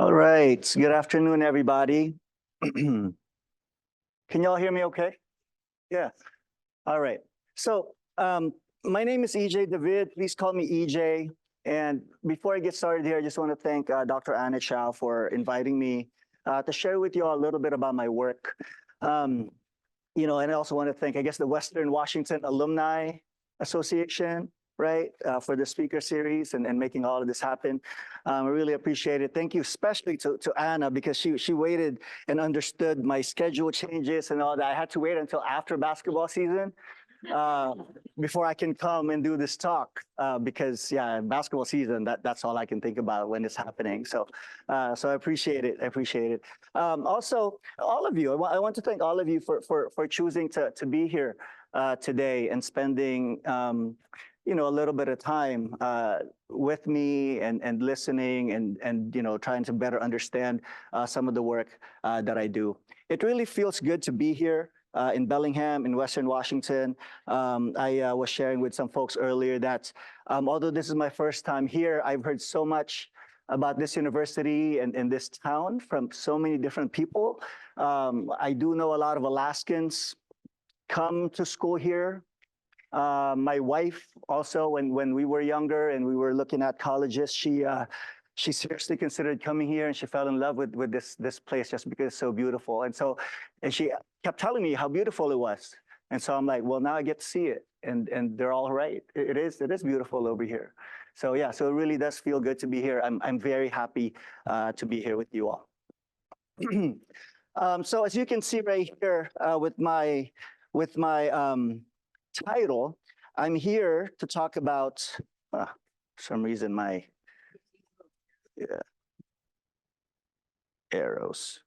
All right. Good afternoon, everybody. Can y'all hear me okay? Yeah. All right. So my name is EJ David. Please call me EJ. And before I get started here, I just want to thank Dr. Anna Chow for inviting me to share with you all a little bit about my work. And I also want to thank, I guess, the Western Washington Alumni Association, right, for the speaker series and making all of this happen. I really appreciate it. Thank you especially to Anna, because she waited and understood my schedule changes and all that. I had to wait until after basketball season before I can come and do this talk, because basketball season, that's all I can think about when it's happening. So I appreciate it. I appreciate it. Also, all of you, I want to thank all of you for choosing to be here today and spending a little bit of time with me and listening and trying to better understand some of the work that I do. It really feels good to be here in Bellingham, in Western Washington. I was sharing with some folks earlier that although this is my first time here, I've heard so much about this university and this town from so many different people. I do know a lot of Alaskans come to school here. My wife also, when we were younger and we were looking at colleges, she seriously considered coming here, and she fell in love with this place just because it's so beautiful. And she kept telling me how beautiful it was. And so I'm like, well, now I get to see it, and they're all right. It is beautiful over here. So yeah, so it really does feel good to be here. I'm very happy to be here with you all. So as you can see right here with my title, I'm here to talk about, for some reason, my arrows.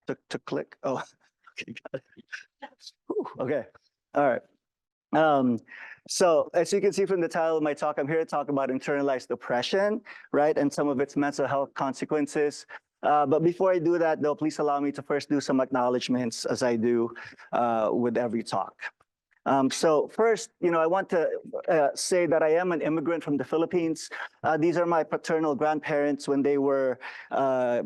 To click. Oh, okay, got it. Whew, okay, all right. So as you can see from the title of my talk, I'm here to talk about internalized oppression, right, and some of its mental health consequences. But before I do that, though, please allow me to first do some acknowledgments, as I do with every talk. So first, I want to say that I am an immigrant from the Philippines. These are my paternal grandparents when they were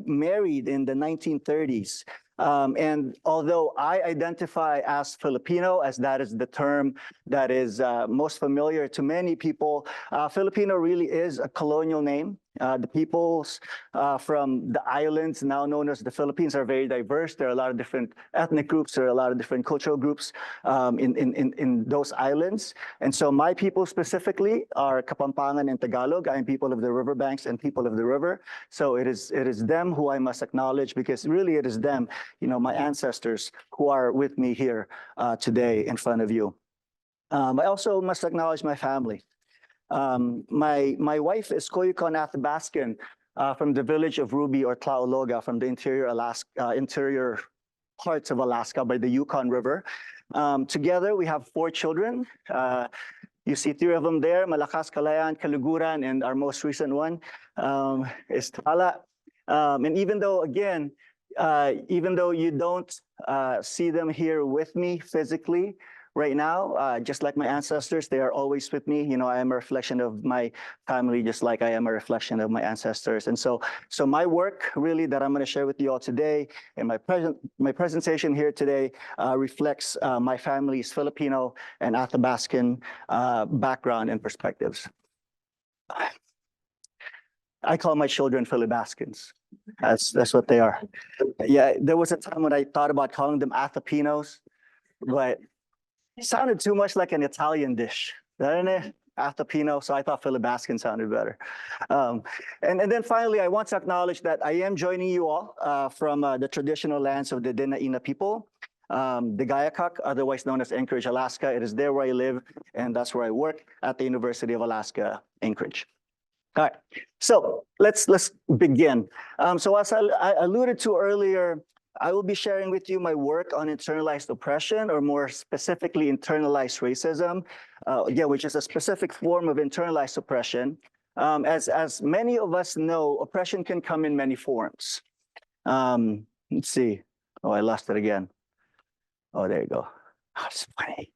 married in the 1930s. And although I identify as Filipino, as that is the term that is most familiar to many people, Filipino really is a colonial name. The peoples from the islands now known as the Philippines are very diverse. There are a lot of different ethnic groups. There are a lot of different cultural groups in those islands. And so my people specifically are Kapampangan and Tagalog. I am people of the riverbanks and people of the river. So it is them who I must acknowledge, because really it is them, my ancestors, who are with me here today in front of you. I also must acknowledge my family. My wife is Koyukon Athabascan from the village of Ruby or Tlaologa, from the interior parts of Alaska by the Yukon River. Together we have 4 children. You see 3 of them there: Malakas, Kalayan, Kaluguran, and our most recent one is Tala. And even though you don't see them here with me physically right now, just like my ancestors, they are always with me. I am a reflection of my family, just like I am a reflection of my ancestors. And so my work really that I'm going to share with you all today, and my presentation here today reflects my family's Filipino and Athabascan background and perspectives. I call my children Philibaskans. That's what they are. Yeah, there was a time when I thought about calling them Athapinos, but it sounded too much like an Italian dish, doesn't it? Athapino, so I thought Philibascan sounded better. And then finally, I want to acknowledge that I am joining you all from the traditional lands of the Dena'ina people, the Gayakok, otherwise known as Anchorage, Alaska. It is there where I live, and that's where I work at the University of Alaska, Anchorage. All right, so let's begin. So as I alluded to earlier, I will be sharing with you my work on internalized oppression, or more specifically, internalized racism, which is a specific form of internalized oppression. As many of us know, oppression can come in many forms. Let's see. Oh, I lost it again. Oh, there you go. Oh, it's funny.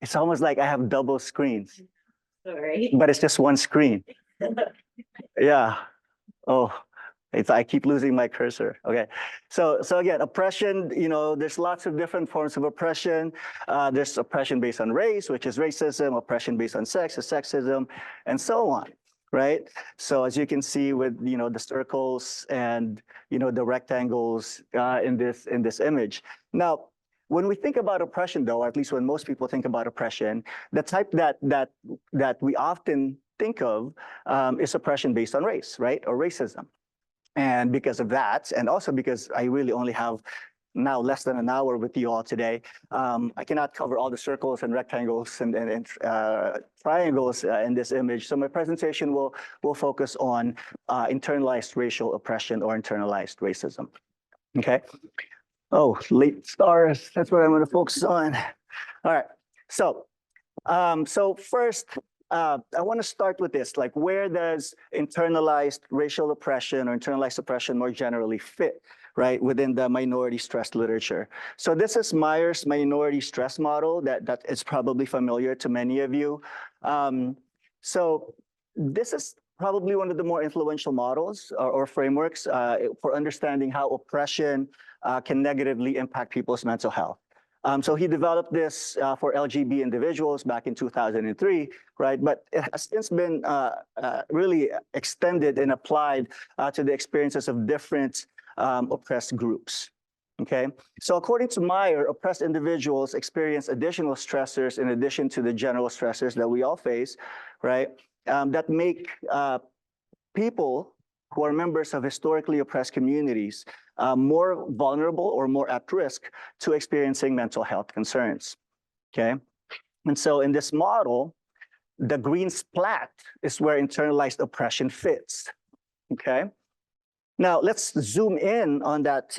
It's almost like I have double screens. Sorry. But it's just one screen. Yeah. Oh, I keep losing my cursor. Okay. So again, oppression, there's lots of different forms of oppression. There's oppression based on race, which is racism, oppression based on sex is sexism, and so on. Right. So as you can see with, the circles and, the rectangles in this image. Now, when we think about oppression, though, or at least when most people think about oppression, the type that we often think of is oppression based on race, right, or racism. And because of that, and also because I really only have now less than an hour with you all today, I cannot cover all the circles and rectangles and triangles in this image. So my presentation will focus on internalized racial oppression or internalized racism. Okay. Oh, late stars. That's what I'm going to focus on. All right. So first, I want to start with this, like where does internalized racial oppression or internalized oppression more generally fit, right, within the minority stress literature? So this is Myers' minority stress model that is probably familiar to many of you. So this is probably one of the more influential models or frameworks for understanding how oppression can negatively impact people's mental health. So he developed this for LGB individuals back in 2003, right? But it has since been really extended and applied to the experiences of different oppressed groups. Okay, so according to Meyer, oppressed individuals experience additional stressors in addition to the general stressors that we all face, right? That make people who are members of historically oppressed communities more vulnerable or more at risk to experiencing mental health concerns, okay? And so in this model, the green splat is where internalized oppression fits, okay? Now, let's zoom in on that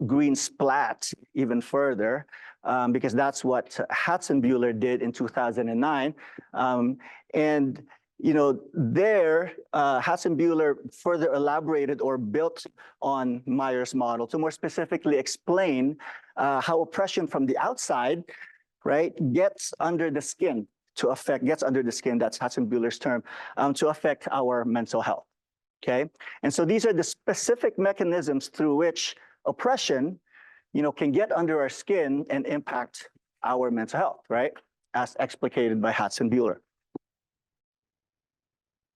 green splat even further, because that's what Hatzenbuehler did in 2009. And there, Hatzenbuehler further elaborated or built on Myers' model to more specifically explain how oppression from the outside, right, gets under the skin, that's Hatzenbuehler's term, to affect our mental health. Okay, and so these are the specific mechanisms through which oppression, can get under our skin and impact our mental health, right? As explicated by Hatzenbuehler.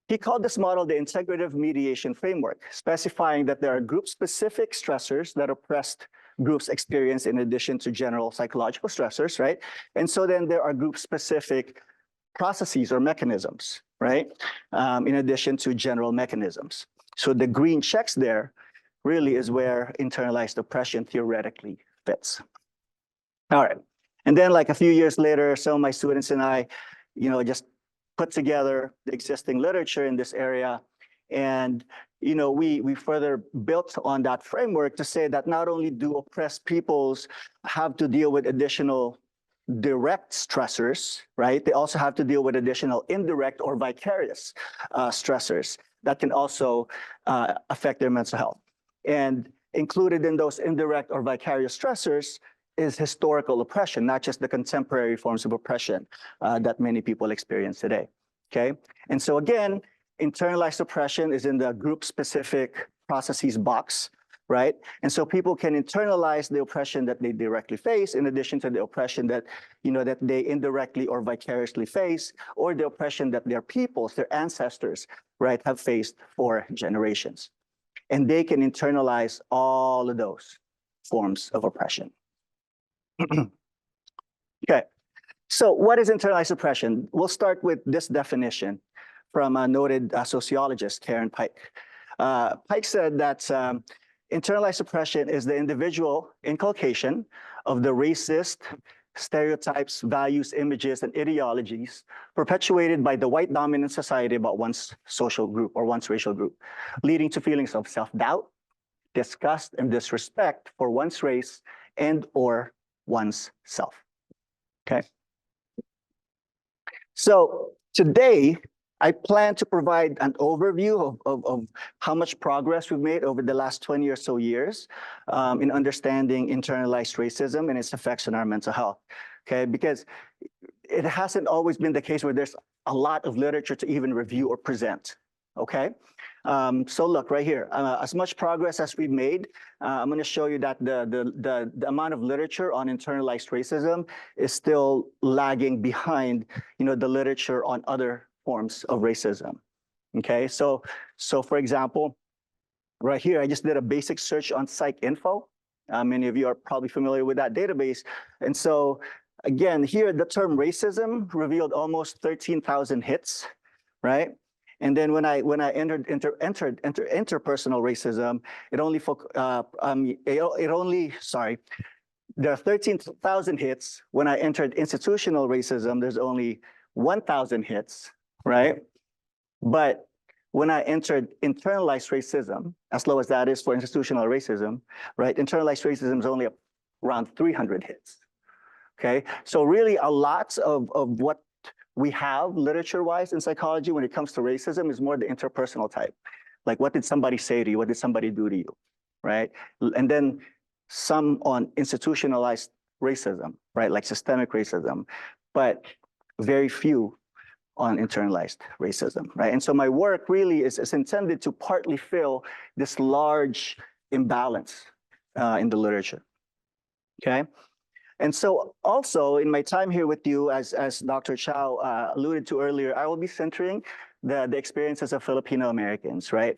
He called this model the integrative mediation framework, specifying that there are group-specific stressors that oppressed groups experience in addition to general psychological stressors, right? And so then there are group-specific processes or mechanisms, right? In addition to general mechanisms. So the green checks there really is where internalized oppression theoretically fits. All right. And then like a few years later, some of my students and I, just put together the existing literature in this area. And, we further built on that framework to say that not only do oppressed peoples have to deal with additional direct stressors, right? They also have to deal with additional indirect or vicarious stressors that can also affect their mental health. And included in those indirect or vicarious stressors is historical oppression, not just the contemporary forms of oppression that many people experience today, okay? And so again, internalized oppression is in the group-specific processes box, right? And so people can internalize the oppression that they directly face in addition to the oppression that, that they indirectly or vicariously face, or the oppression that their peoples, their ancestors, right, have faced for generations. And they can internalize all of those forms of oppression. Okay, so what is internalized oppression? We'll start with this definition from a noted sociologist, Karen Pike. Pike said that internalized oppression is the individual inculcation of the racist stereotypes, values, images, and ideologies perpetuated by the white dominant society about one's social group or one's racial group, leading to feelings of self-doubt, disgust, and disrespect for one's race and or one's self. Okay. So today, I plan to provide an overview of how much progress we've made over the last 20 or so years in understanding internalized racism and its effects on our mental health, okay? Because it hasn't always been the case where there's a lot of literature to even review or present, okay? So look right here, as much progress as we've made, I'm going to show you that the amount of literature on internalized racism is still lagging behind, the literature on other forms of racism. Okay, so for example, right here, I just did a basic search on PsycInfo. Many of you are probably familiar with that database. And so again, here the term racism revealed almost 13,000 hits, right? And then when I entered interpersonal racism, there are 13,000 hits. When I entered institutional racism, there's only 1,000 hits, right? But when I entered internalized racism, as low as that is for institutional racism, right? Internalized racism is only around 300 hits, okay? So really a lot of what we have literature-wise in psychology when it comes to racism is more the interpersonal type. Like, what did somebody say to you? What did somebody do to you, right? And then some on institutionalized racism, right? Like systemic racism, but very few on internalized racism, right? And so my work really is intended to partly fill this large imbalance in the literature, okay? And so also in my time here with you, as Dr. Chow alluded to earlier, I will be centering the experiences of Filipino Americans, right?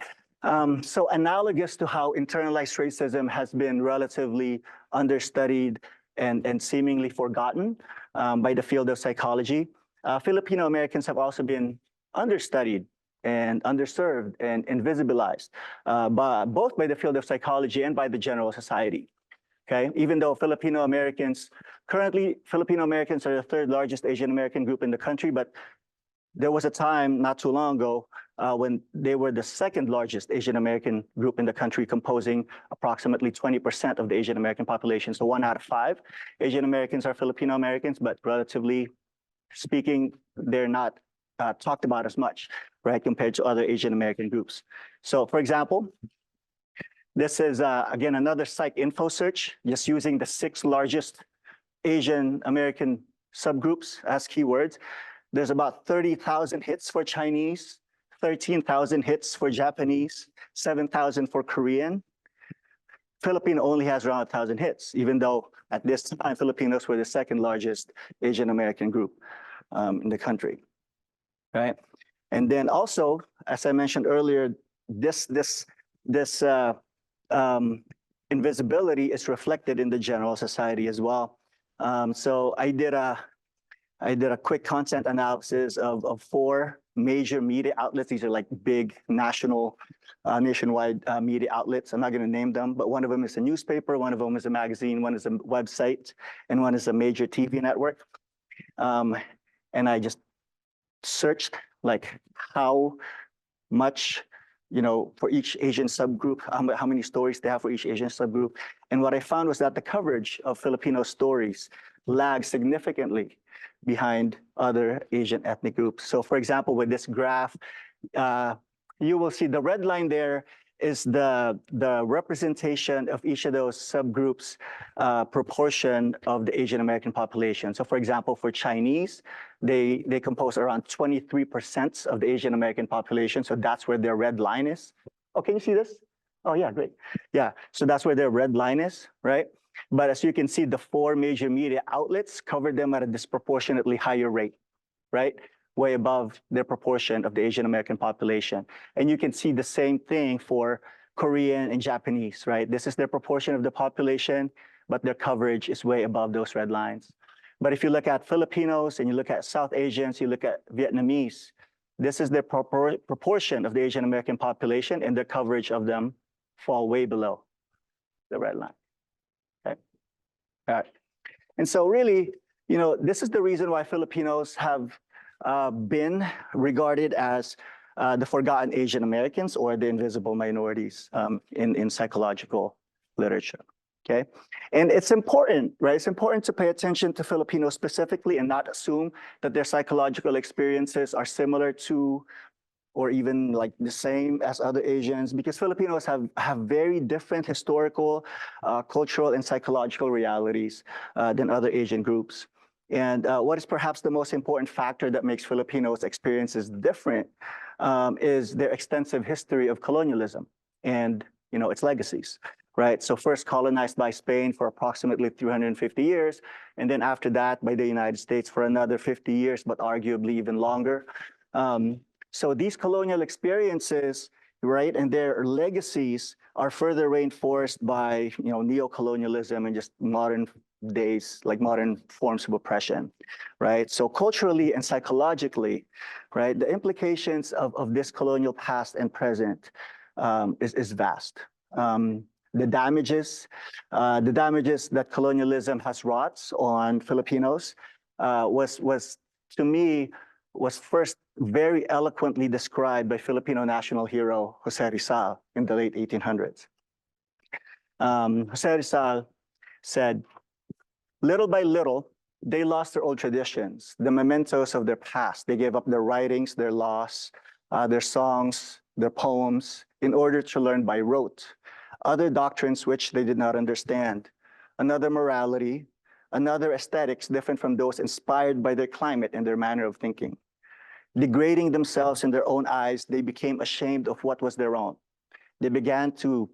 So analogous to how internalized racism has been relatively understudied and seemingly forgotten by the field of psychology, Filipino Americans have also been understudied and underserved and invisibilized both by the field of psychology and by the general society. Okay, even though currently Filipino Americans are the third largest Asian American group in the country, but there was a time not too long ago when they were the second largest Asian American group in the country, composing approximately 20% of the Asian American population. So 1 out of 5 Asian Americans are Filipino Americans, but relatively speaking, they're not talked about as much, right, compared to other Asian American groups. So for example, this is, again, another PsycInfo search, just using the 6 largest Asian American subgroups as keywords. There's about 30,000 hits for Chinese, 13,000 hits for Japanese, 7,000 for Korean. Filipino only has around 1,000 hits, even though at this time, Filipinos were the second largest Asian American group in the country, right? And then also, as I mentioned earlier, this invisibility is reflected in the general society as well. So I did a quick content analysis of 4 major media outlets. These are like big nationwide media outlets. I'm not going to name them, but one of them is a newspaper, one of them is a magazine, one is a website, and one is a major TV network. And I just searched like how much, for each Asian subgroup, how many stories they have for each Asian subgroup. And what I found was that the coverage of Filipino stories lags significantly behind other Asian ethnic groups. So for example, with this graph, you will see the red line there is the representation of each of those subgroups proportion of the Asian American population. So for example, for Chinese, they compose around 23% of the Asian American population. So that's where their red line is. Oh, can you see this? Oh yeah, great. Yeah, so that's where their red line is, right? But as you can see, the 4 major media outlets cover them at a disproportionately higher rate, right? Way above their proportion of the Asian American population. And you can see the same thing for Korean and Japanese, right? This is their proportion of the population, but their coverage is way above those red lines. But if you look at Filipinos and you look at South Asians, you look at Vietnamese, this is their proportion of the Asian American population, and their coverage of them fall way below the red line. Okay. All right. And so really, this is the reason why Filipinos have been regarded as the forgotten Asian Americans, or the invisible minorities in psychological literature, okay? And it's important, right? It's important to pay attention to Filipinos specifically and not assume that their psychological experiences are similar to or even like the same as other Asians, because Filipinos have very different historical, cultural, and psychological realities than other Asian groups. And what is perhaps the most important factor that makes Filipinos' experiences different is their extensive history of colonialism and its legacies, right? So first colonized by Spain for approximately 350 years, and then after that by the United States for another 50 years, but arguably even longer. So these colonial experiences, right, and their legacies are further reinforced by neo-colonialism and just modern days, like modern forms of oppression, right? So culturally and psychologically, right, the implications of this colonial past and present is vast. The damages that colonialism has wrought on Filipinos was to me was first very eloquently described by Filipino national hero Jose Rizal in the late 1800s. Jose Rizal said, "Little by little, they lost their old traditions, the mementos of their past. They gave up their writings, their laws, their songs, their poems, in order to learn by rote other doctrines which they did not understand, another morality, another aesthetics different from those inspired by their climate and their manner of thinking. Degrading themselves in their own eyes, they became ashamed of what was their own. They began to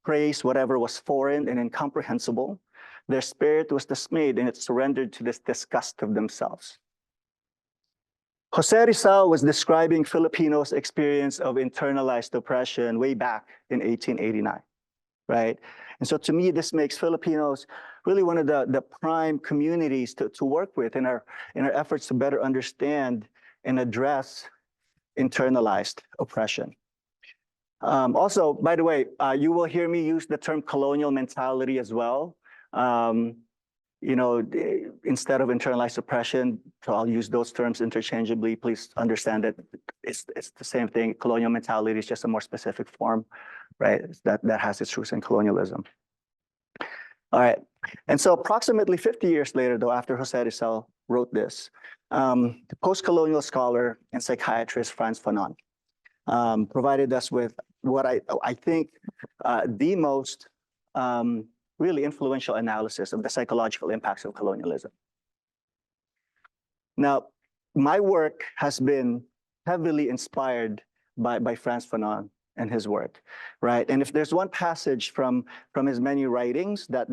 praise whatever was foreign and incomprehensible. Their spirit was dismayed and it surrendered to this disgust of themselves." Jose Rizal was describing Filipinos' experience of internalized oppression way back in 1889, right? And so to me, this makes Filipinos really one of the prime communities to work with in our efforts to better understand and address internalized oppression. Also, by the way, you will hear me use the term colonial mentality as well. Instead of internalized oppression, so I'll use those terms interchangeably. Please understand that it's the same thing. Colonial mentality is just a more specific form, right? That has its roots in colonialism. All right. And so approximately 50 years later, though, after Jose Rizal wrote this, the post-colonial scholar and psychiatrist Frantz Fanon provided us with what I think the most really influential analysis of the psychological impacts of colonialism. Now, my work has been heavily inspired by Frantz Fanon and his work, right? And if there's one passage from his many writings that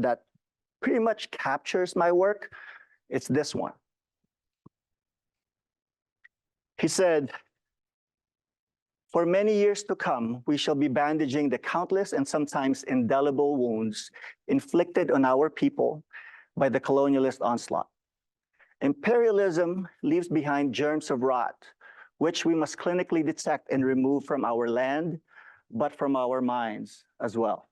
pretty much captures my work, it's this one. He said, "For many years to come, we shall be bandaging the countless and sometimes indelible wounds inflicted on our people by the colonialist onslaught. Imperialism leaves behind germs of rot, which we must clinically detect and remove from our land, but from our minds as well."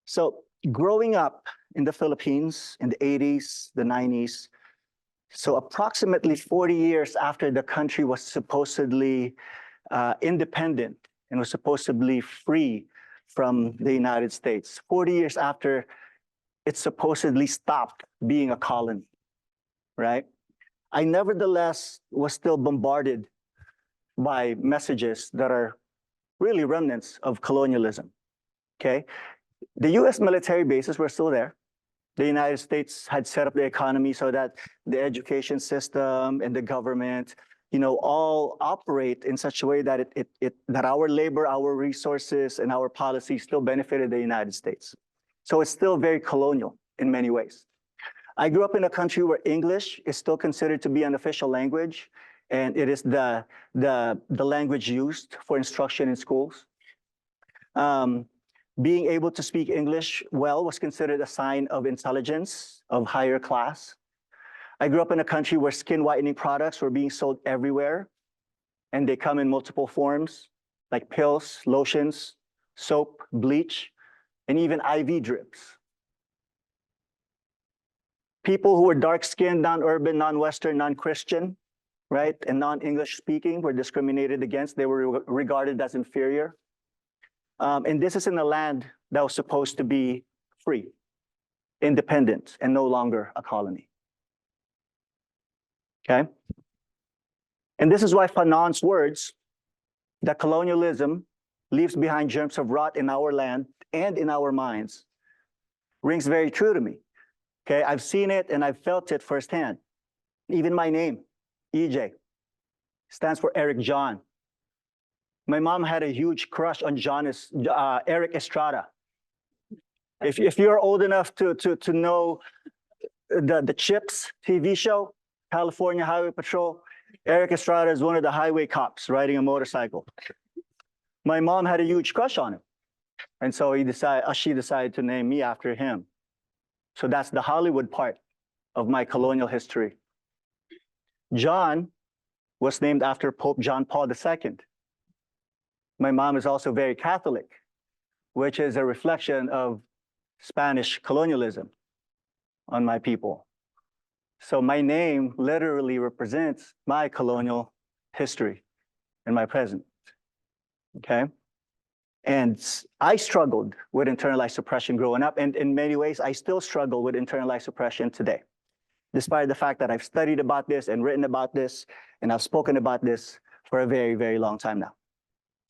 So growing up in the Philippines in the 80s, the 90s, so approximately 40 years after the country was supposedly independent and was supposedly free from the United States, 40 years after it supposedly stopped being a colony, right? I nevertheless was still bombarded by messages that are really remnants of colonialism, okay? The US military bases were still there. The United States had set up the economy so that the education system and the government, all operate in such a way that that our labor, our resources, and our policies still benefited the United States. So it's still very colonial in many ways. I grew up in a country where English is still considered to be an official language, and it is the language used for instruction in schools. Being able to speak English well was considered a sign of intelligence, of higher class. I grew up in a country where skin whitening products were being sold everywhere, and they come in multiple forms, like pills, lotions, soap, bleach, and even IV drips. People who were dark-skinned, non-urban, non-Western, non-Christian, right, and non-English speaking were discriminated against. They were regarded as inferior. And this is in a land that was supposed to be free, independent, and no longer a colony. Okay? And this is why Fanon's words, that colonialism leaves behind germs of rot in our land and in our minds, rings very true to me. Okay, I've seen it and I've felt it firsthand. Even my name, EJ, stands for Eric John. My mom had a huge crush on Eric Estrada. If you're old enough to know the Chips TV show, California Highway Patrol, Eric Estrada is one of the highway cops riding a motorcycle. My mom had a huge crush on him. And so she decided to name me after him. So that's the Hollywood part of my colonial history. John was named after Pope John Paul II. My mom is also very Catholic, which is a reflection of Spanish colonialism on my people. So my name literally represents my colonial history and my present, okay? And I struggled with internalized suppression growing up, and in many ways, I still struggle with internalized suppression today, despite the fact that I've studied about this and written about this, and I've spoken about this for a very, very long time now.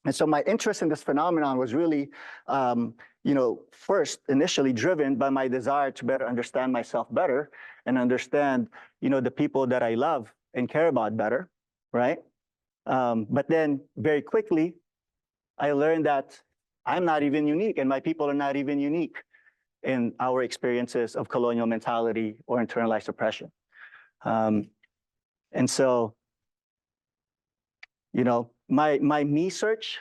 And so my interest in this phenomenon was really, first initially driven by my desire to better understand myself better and understand, the people that I love and care about better, right? But then very quickly, I learned that I'm not even unique and my people are not even unique in our experiences of colonial mentality or internalized suppression. And so, my me search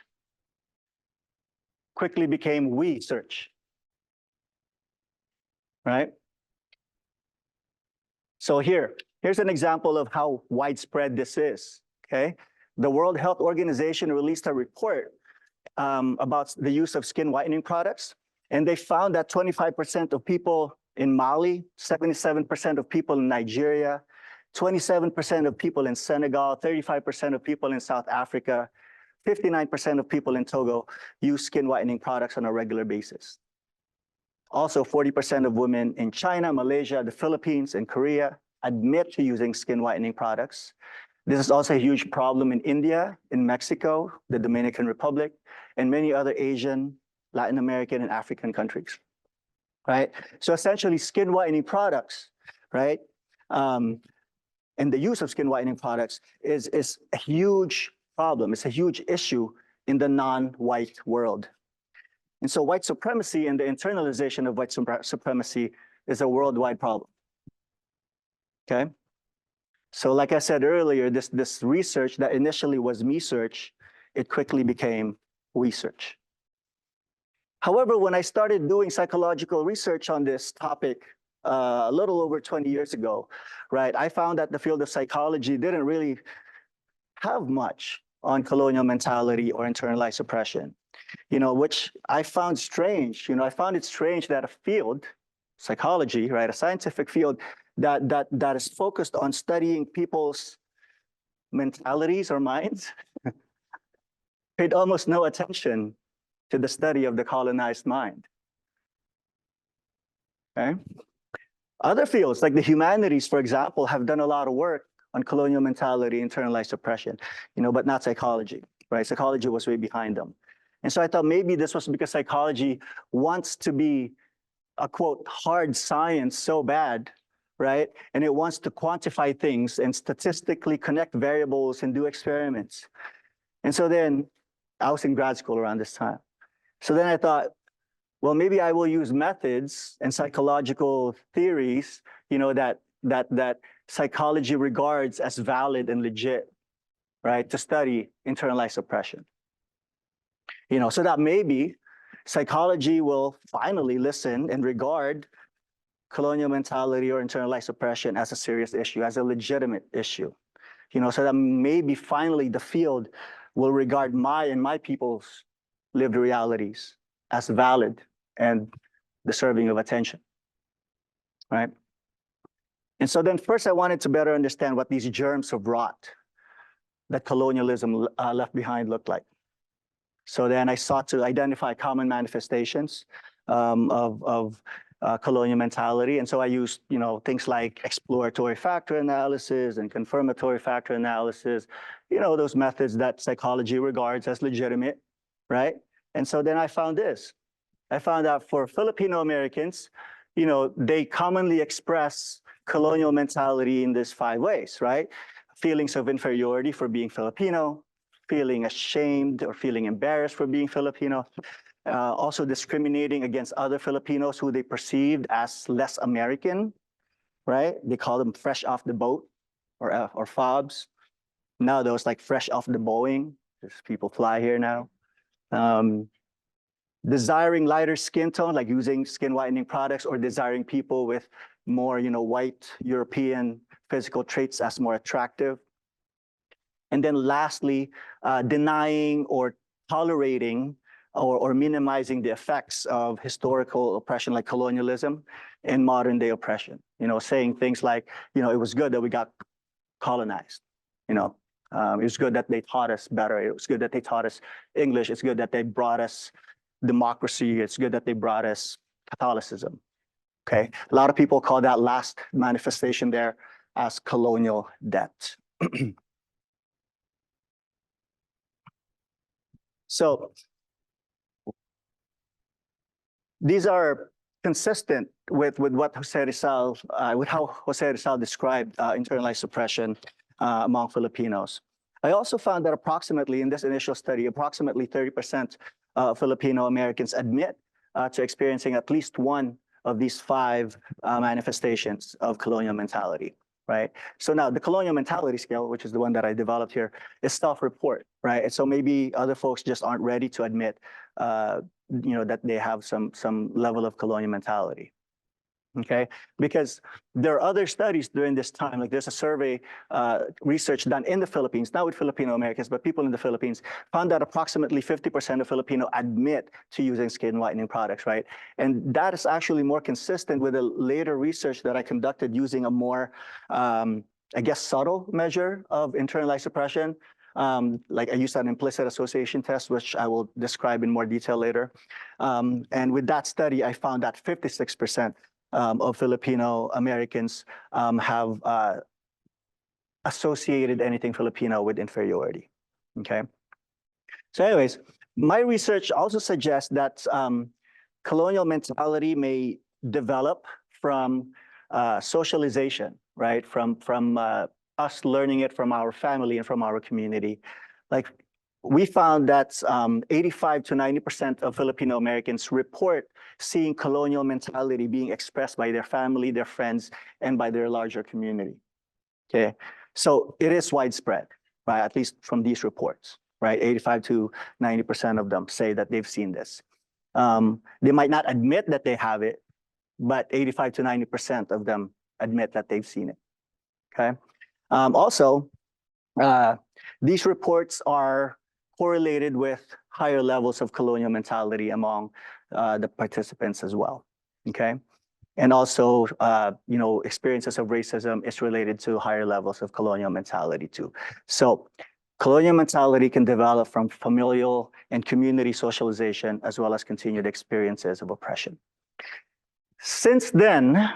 quickly became we search, right? So here's an example of how widespread this is, okay? The World Health Organization released a report about the use of skin whitening products, and they found that 25% of people in Mali, 77% of people in Nigeria, 27% of people in Senegal, 35% of people in South Africa, 59% of people in Togo use skin whitening products on a regular basis. Also, 40% of women in China, Malaysia, the Philippines, and Korea admit to using skin whitening products. This is also a huge problem in India, in Mexico, the Dominican Republic, and many other Asian, Latin American, and African countries, right? So essentially, skin whitening products, right? And the use of skin whitening products is a huge problem. It's a huge issue in the non-white world. And so white supremacy and the internalization of white supremacy is a worldwide problem, okay? So like I said earlier, this research that initially was me search, it quickly became we search. However, when I started doing psychological research on this topic a little over 20 years ago, right, I found that the field of psychology didn't really have much on colonial mentality or internalized suppression, which I found strange. I found it strange that a field, psychology, right, a scientific field that is focused on studying people's mentalities or minds, paid almost no attention to the study of the colonized mind. Okay? Other fields, like the humanities, for example, have done a lot of work on colonial mentality, internalized suppression, but not psychology, right? Psychology was way behind them. And so I thought maybe this was because psychology wants to be a, quote, hard science so bad, right? And it wants to quantify things and statistically connect variables and do experiments. And so then I was in grad school around this time. So then I thought, well, maybe I will use methods and psychological theories, that psychology regards as valid and legit, right, to study internalized suppression. So that maybe psychology will finally listen and regard colonial mentality or internalized suppression as a serious issue, as a legitimate issue. So that maybe finally the field will regard my and my people's lived realities as valid and deserving of attention, right? And so then first I wanted to better understand what these germs of rot that colonialism left behind looked like. So then I sought to identify common manifestations of colonial mentality. And so I used, things like exploratory factor analysis and confirmatory factor analysis, those methods that psychology regards as legitimate, right? And so then I found this. I found out for Filipino Americans, they commonly express colonial mentality in these 5 ways, right? Feelings of inferiority for being Filipino, feeling ashamed or feeling embarrassed for being Filipino, also discriminating against other Filipinos who they perceived as less American, right? They call them fresh off the boat or FOBs. Now those like fresh off the Boeing. There's people fly here now. Desiring lighter skin tone, like using skin whitening products, or desiring people with more, white European physical traits as more attractive. And then lastly, denying or tolerating or minimizing the effects of historical oppression like colonialism and modern day oppression. Saying things like, it was good that we got colonized. It was good that they taught us better. It was good that they taught us English. It's good that they brought us democracy. It's good that they brought us Catholicism. Okay, a lot of people call that last manifestation there as colonial debt. So these are consistent with what Jose Rizal, with how Jose Rizal described internalized suppression among Filipinos. I also found that approximately, in this initial study, approximately 30% of Filipino Americans admit to experiencing at least one of these 5 manifestations of colonial mentality, right? So now the colonial mentality scale, which is the one that I developed here, is self-report, right? And so maybe other folks just aren't ready to admit, that they have some level of colonial mentality. Okay, because there are other studies during this time, like there's a survey research done in the Philippines, not with Filipino Americans, but people in the Philippines, found that approximately 50% of Filipino admit to using skin whitening products, right? And that is actually more consistent with a later research that I conducted using a more, I guess, subtle measure of internalized suppression. Like I used an implicit association test, which I will describe in more detail later. And with that study, I found that 56% of Filipino Americans have associated anything Filipino with inferiority, okay? So anyways, my research also suggests that colonial mentality may develop from socialization, right? From us learning it from our family and from our community. Like we found that 85 to 90% of Filipino Americans report seeing colonial mentality being expressed by their family, their friends, and by their larger community. Okay, so it is widespread, right? At least from these reports, right? 85 to 90% of them say that they've seen this. They might not admit that they have it, but 85 to 90% of them admit that they've seen it. Okay. Also, these reports are correlated with higher levels of colonial mentality among the participants as well. Okay. And also, experiences of racism is related to higher levels of colonial mentality too. So colonial mentality can develop from familial and community socialization as well as continued experiences of oppression. Since then,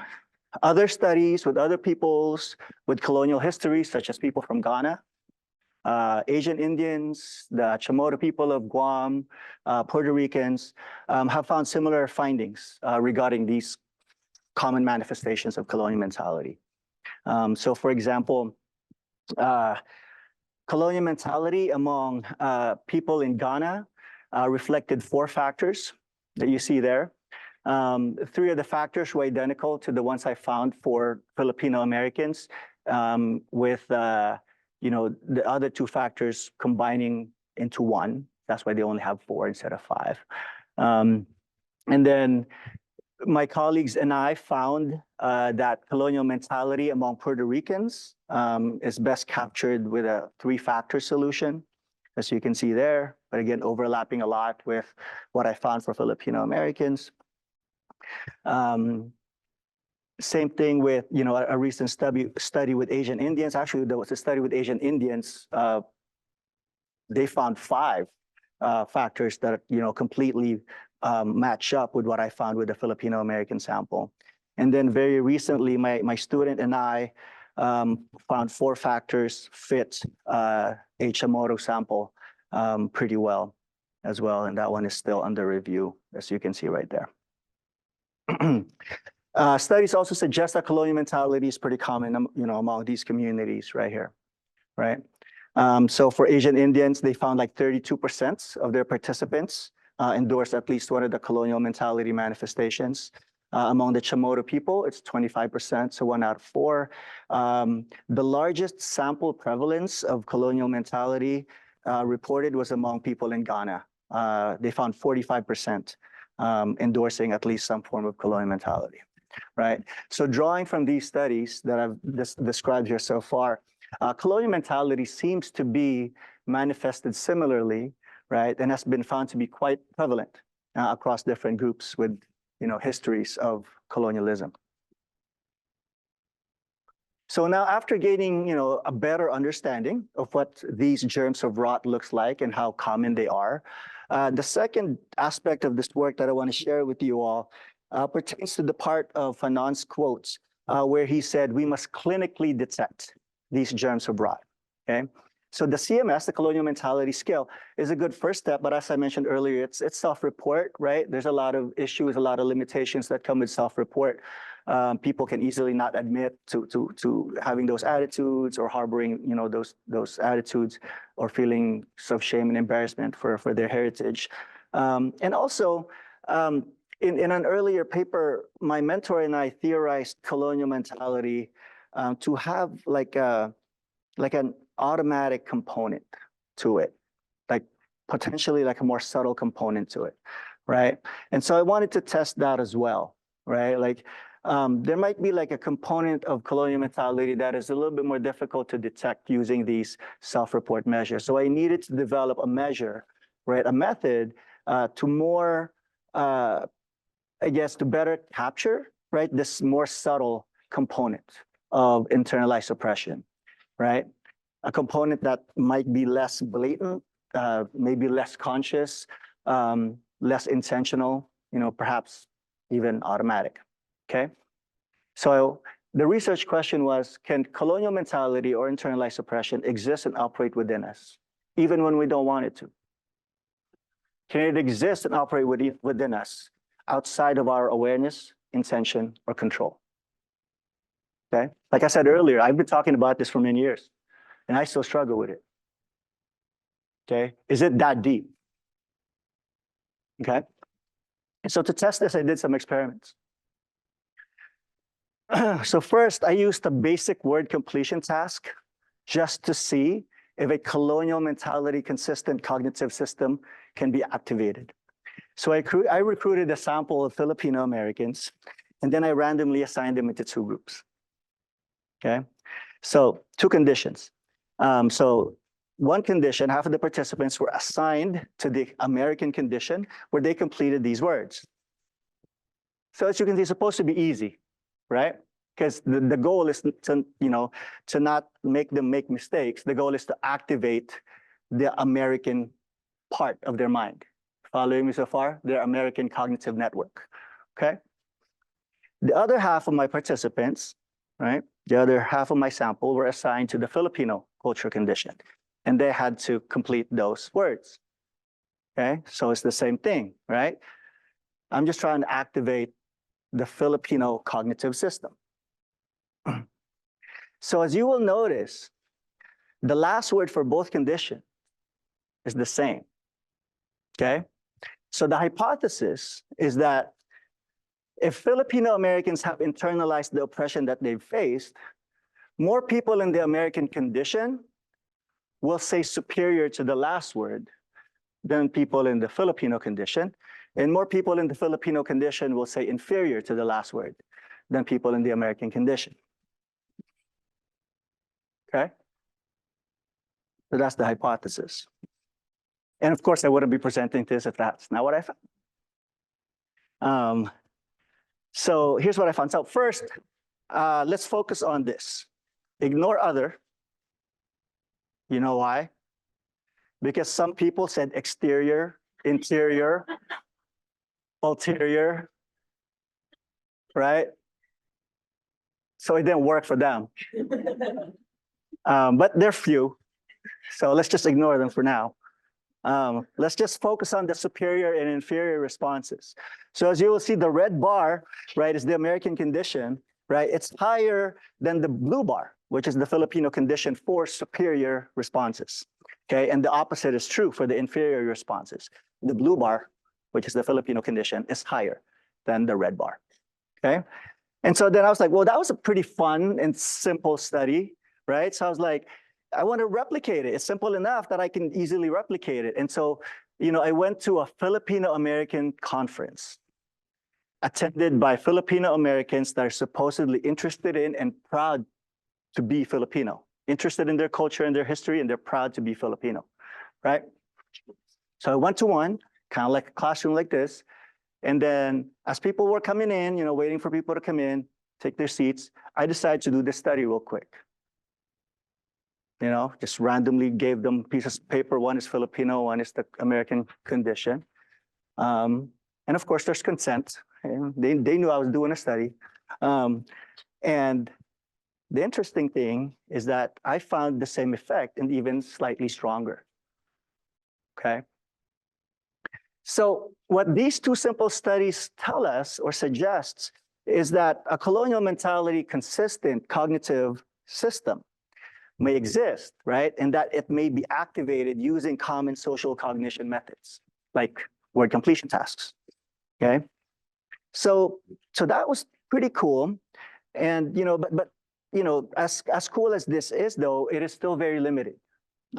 other studies with other peoples with colonial history, such as people from Ghana, Asian Indians, the Chamorro people of Guam, Puerto Ricans, have found similar findings regarding these common manifestations of colonial mentality. So for example, colonial mentality among people in Ghana reflected 4 factors that you see there. 3 of the factors were identical to the ones I found for Filipino Americans, with the other 2 factors combining into 1. That's why they only have 4 instead of 5. And then my colleagues and I found that colonial mentality among Puerto Ricans is best captured with a 3-factor solution, as you can see there, but again, overlapping a lot with what I found for Filipino Americans. Same thing with, a recent study with Asian Indians. Actually, there was a study with Asian Indians. They found 5 factors that, completely match up with what I found with the Filipino American sample. And then very recently, my student and I found 4 factors fit a Chamorro sample pretty well as well. And that one is still under review, as you can see right there. Studies also suggest that colonial mentality is pretty common, among these communities right here, right? So for Asian Indians, they found like 32% of their participants endorsed at least one of the colonial mentality manifestations. Among the Chamorro people, it's 25%, so 1 out of 4. The largest sample prevalence of colonial mentality reported was among people in Ghana. They found 45% endorsing at least some form of colonial mentality, right? So drawing from these studies that I've described here so far, colonial mentality seems to be manifested similarly, right, and has been found to be quite prevalent across different groups with, histories of colonialism. So now, after gaining, a better understanding of what these germs of rot looks like and how common they are, the second aspect of this work that I want to share with you all pertains to the part of Fanon's quotes, where he said, we must clinically detect these germs of rot, okay? So the CMS, the colonial mentality scale, is a good first step, but as I mentioned earlier, it's self-report, right? There's a lot of issues, a lot of limitations that come with self-report. People can easily not admit to having those attitudes or harboring, those attitudes, or feeling of shame and embarrassment for their heritage. And also, in an earlier paper, my mentor and I theorized colonial mentality to have like an automatic component to it, like potentially like a more subtle component to it, right? And so I wanted to test that as well, right? Like there might be like a component of colonial mentality that is a little bit more difficult to detect using these self-report measures. So I needed to develop a measure, right? A method to more, I guess, to better capture, right, this more subtle component of internalized oppression, right? A component that might be less blatant, maybe less conscious, less intentional, perhaps even automatic, okay? So the research question was, can colonial mentality or internalized oppression exist and operate within us, even when we don't want it to? Can it exist and operate within us outside of our awareness, intention, or control? Okay, like I said earlier, I've been talking about this for many years, and I still struggle with it. Okay, is it that deep? Okay, and so to test this, I did some experiments. So first, I used a basic word completion task just to see if a colonial mentality consistent cognitive system can be activated. So I recruited a sample of Filipino Americans, and then I randomly assigned them into 2 groups. Okay, so 2 conditions. So one condition, half of the participants were assigned to the American condition where they completed these words. So as you can see, it's supposed to be easy, right? Because the goal is to not make them make mistakes. The goal is to activate the American part of their mind. Following me so far? Their American cognitive network, okay? The other half of my participants, right? The other half of my sample were assigned to the Filipino culture condition, and they had to complete those words, okay? So it's the same thing, right? I'm just trying to activate the Filipino cognitive system. So as you will notice, the last word for both conditions is the same, okay? So the hypothesis is that if Filipino Americans have internalized the oppression that they've faced, more people in the American condition will say superior to the last word than people in the Filipino condition, and more people in the Filipino condition will say inferior to the last word than people in the American condition. Okay? So that's the hypothesis. And of course, I wouldn't be presenting this if that's not what I found. So here's what I found. So first, let's focus on this. Ignore other. You know why? Because some people said exterior, interior, ulterior, right? So it didn't work for them. But they're few. So let's just ignore them for now. Let's just focus on the superior and inferior responses. So as you will see, the red bar, right, is the American condition, right? It's higher than the blue bar, which is the Filipino condition for superior responses, okay? And the opposite is true for the inferior responses. The blue bar, which is the Filipino condition, is higher than the red bar, okay? And so then I was like, well, that was a pretty fun and simple study, right? So I was like, I want to replicate it. It's simple enough that I can easily replicate it. And so, I went to a Filipino American conference attended by Filipino Americans that are supposedly interested in and proud to be Filipino, interested in their culture and their history, and they're proud to be Filipino, right? So I went to one, kind of like a classroom like this. And then as people were coming in, waiting for people to come in, take their seats, I decided to do this study real quick. Just randomly gave them pieces of paper. One is Filipino, one is the American condition. And of course, there's consent. They knew I was doing a study. And the interesting thing is that I found the same effect and even slightly stronger, okay? So what these two simple studies tell us or suggests is that a colonial mentality consistent cognitive system may exist, right? And that it may be activated using common social cognition methods, like word completion tasks, okay? So that was pretty cool. And, but as cool as this is, though, it is still very limited.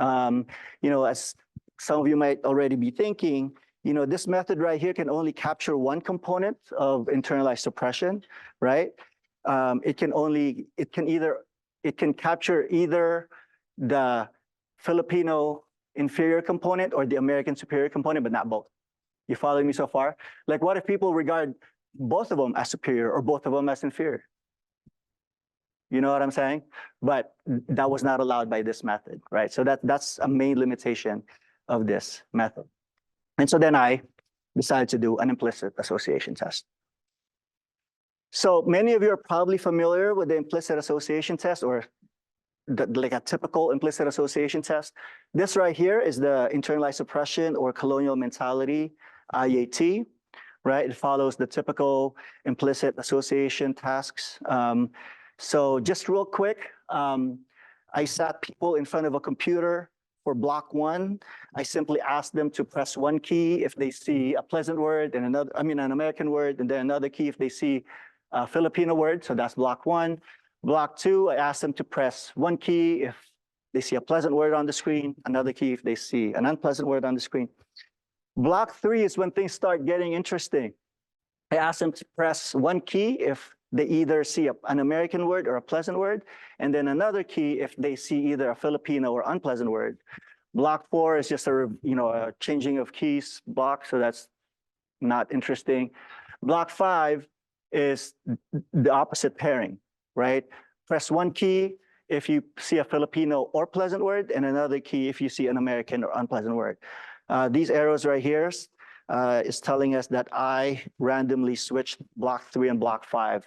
As some of you might already be thinking, this method right here can only capture one component of internalized suppression, right? It can capture either the Filipino inferior component or the American superior component, but not both. You following me so far? Like, what if people regard both of them as superior or both of them as inferior? You know what I'm saying? But that was not allowed by this method, right? So that's a main limitation of this method. And so then I decided to do an implicit association test. So many of you are probably familiar with the implicit association test, or like a typical implicit association test. This right here is the internalized suppression or colonial mentality, IAT, right? It follows the typical implicit association tasks. So just real quick, I sat people in front of a computer for block one. I simply asked them to press one key if they see a pleasant word and an American word, and then another key if they see a Filipino word. So that's block one. Block two, I asked them to press one key if they see a pleasant word on the screen, another key if they see an unpleasant word on the screen. Block three is when things start getting interesting. I asked them to press one key if they either see an American word or a pleasant word, and then another key if they see either a Filipino or unpleasant word. Block four is just a changing of keys block, so that's not interesting. Block five is the opposite pairing, right? Press one key if you see a Filipino or pleasant word, and another key if you see an American or unpleasant word. These arrows right here is telling us that I randomly switched block three and block five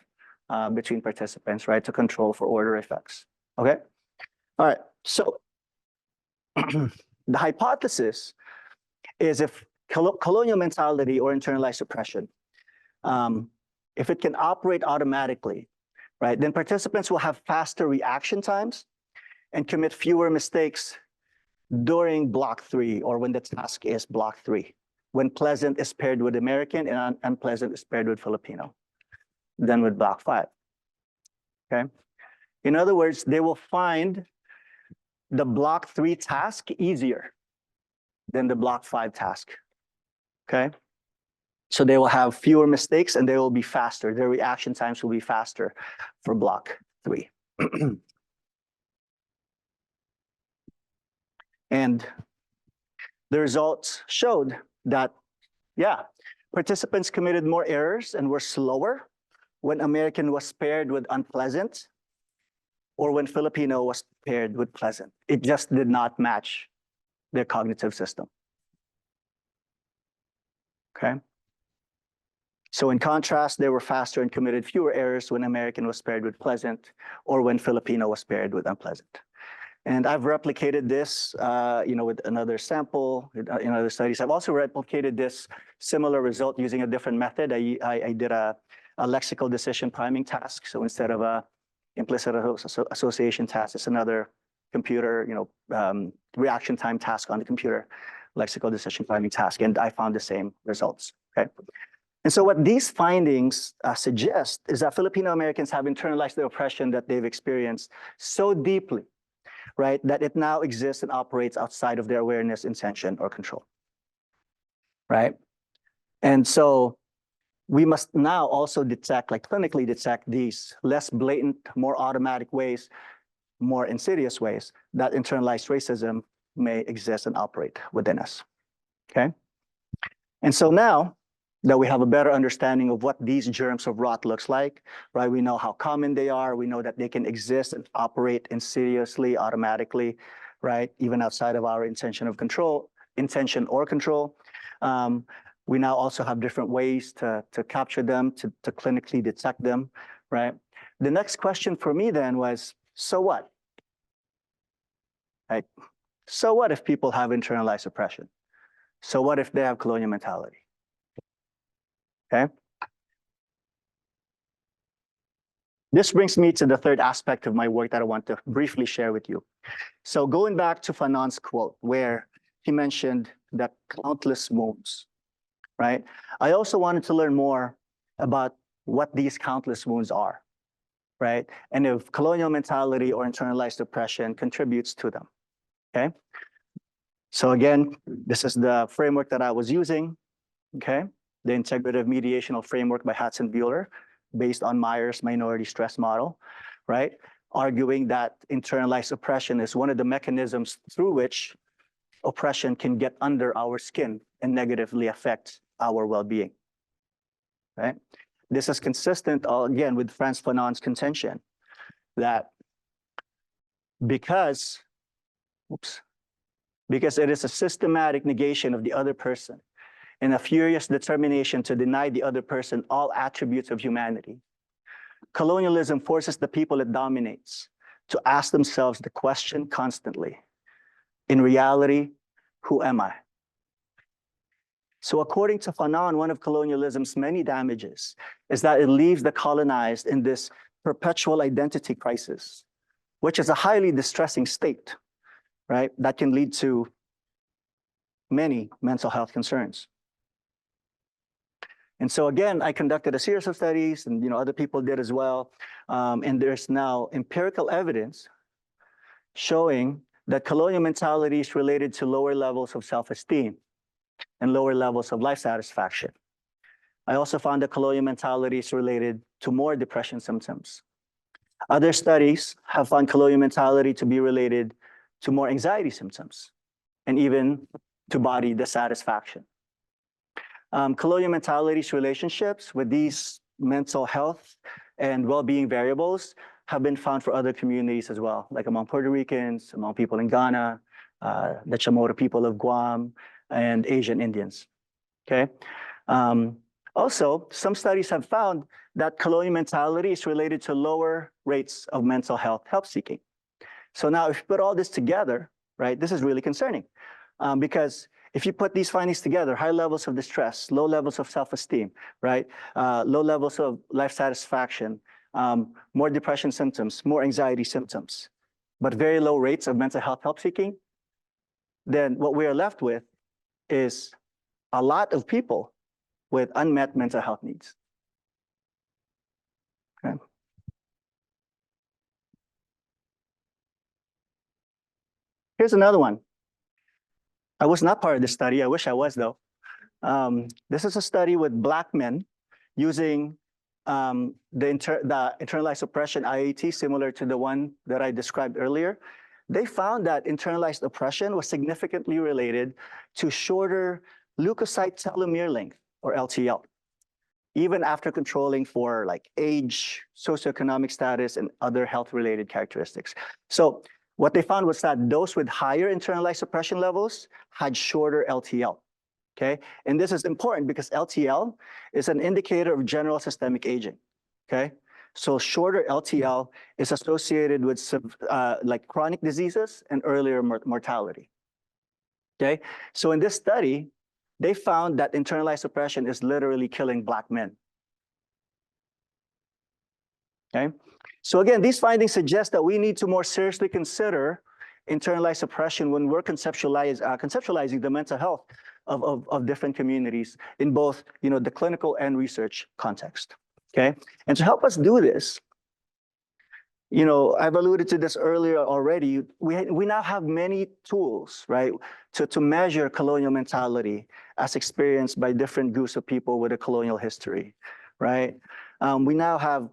between participants, right, to control for order effects, okay? All right, so the hypothesis is if colonial mentality or internalized suppression, if it can operate automatically, right, then participants will have faster reaction times and commit fewer mistakes during block three, or when the task is block three, when pleasant is paired with American and unpleasant is paired with Filipino, than with block five, okay? In other words, they will find the block three task easier than the block five task, okay? So they will have fewer mistakes and they will be faster. Their reaction times will be faster for block three. And the results showed that, yeah, participants committed more errors and were slower when American was paired with unpleasant or when Filipino was paired with pleasant. It just did not match their cognitive system, okay? So in contrast, they were faster and committed fewer errors when American was paired with pleasant or when Filipino was paired with unpleasant. And I've replicated this, with another sample in other studies. I've also replicated this similar result using a different method. I did a lexical decision priming task. So instead of a implicit association task, it's another computer, reaction time task on the computer, lexical decision priming task. And I found the same results, okay? And so what these findings suggest is that Filipino Americans have internalized the oppression that they've experienced so deeply, right, that it now exists and operates outside of their awareness, intention, or control, right? And so we must now also detect, like clinically detect, these less blatant, more automatic ways, more insidious ways that internalized racism may exist and operate within us, okay? And so now that we have a better understanding of what these germs of rot looks like, right? We know how common they are. We know that they can exist and operate insidiously, automatically, right? Even outside of our intention or control. We now also have different ways to capture them, to clinically detect them, right? The next question for me then was, so what? Right? So what if people have internalized oppression? So what if they have colonial mentality? Okay. This brings me to the third aspect of my work that I want to briefly share with you. So going back to Fanon's quote, where he mentioned that countless wounds, right? I also wanted to learn more about what these countless wounds are, right? And if colonial mentality or internalized oppression contributes to them, okay? So again, this is the framework that I was using, okay? The integrative mediational framework by Hudson-Buehler, based on Myers' minority stress model, right? Arguing that internalized oppression is one of the mechanisms through which oppression can get under our skin and negatively affect our well-being, right? This is consistent, again, with Frantz Fanon's contention that because it is a systematic negation of the other person and a furious determination to deny the other person all attributes of humanity, colonialism forces the people it dominates to ask themselves the question constantly, in reality, who am I? So according to Fanon, one of colonialism's many damages is that it leaves the colonized in this perpetual identity crisis, which is a highly distressing state, right? That can lead to many mental health concerns. And so again, I conducted a series of studies, and other people did as well. And there's now empirical evidence showing that colonial mentality is related to lower levels of self-esteem and lower levels of life satisfaction. I also found that colonial mentality is related to more depression symptoms. Other studies have found colonial mentality to be related to more anxiety symptoms and even to body dissatisfaction. Colonial mentality's relationships with these mental health and well-being variables have been found for other communities as well, like among Puerto Ricans, among people in Ghana, the Chamorro people of Guam, and Asian Indians, okay? Also, some studies have found that colonial mentality is related to lower rates of mental health help seeking. So now if you put all this together, right, this is really concerning because if you put these findings together, high levels of distress, low levels of self-esteem, right, low levels of life satisfaction, more depression symptoms, more anxiety symptoms, but very low rates of mental health help seeking, then what we are left with is a lot of people with unmet mental health needs. Okay. Here's another one. I was not part of this study. I wish I was, though. This is a study with Black men using the internalized oppression IAT, similar to the one that I described earlier. They found that internalized oppression was significantly related to shorter leukocyte telomere length, or LTL, even after controlling for like age, socioeconomic status, and other health-related characteristics. So what they found was that those with higher internalized oppression levels had shorter LTL, okay? And this is important because LTL is an indicator of general systemic aging, okay? So shorter LTL is associated with like chronic diseases and earlier mortality. Okay, so in this study, they found that internalized oppression is literally killing Black men. Okay, so again, these findings suggest that we need to more seriously consider internalized oppression when we're conceptualizing the mental health of different communities in both, the clinical and research context. Okay, and to help us do this, I've alluded to this earlier already. We now have many tools, right, to measure colonial mentality as experienced by different groups of people with a colonial history, right? We now have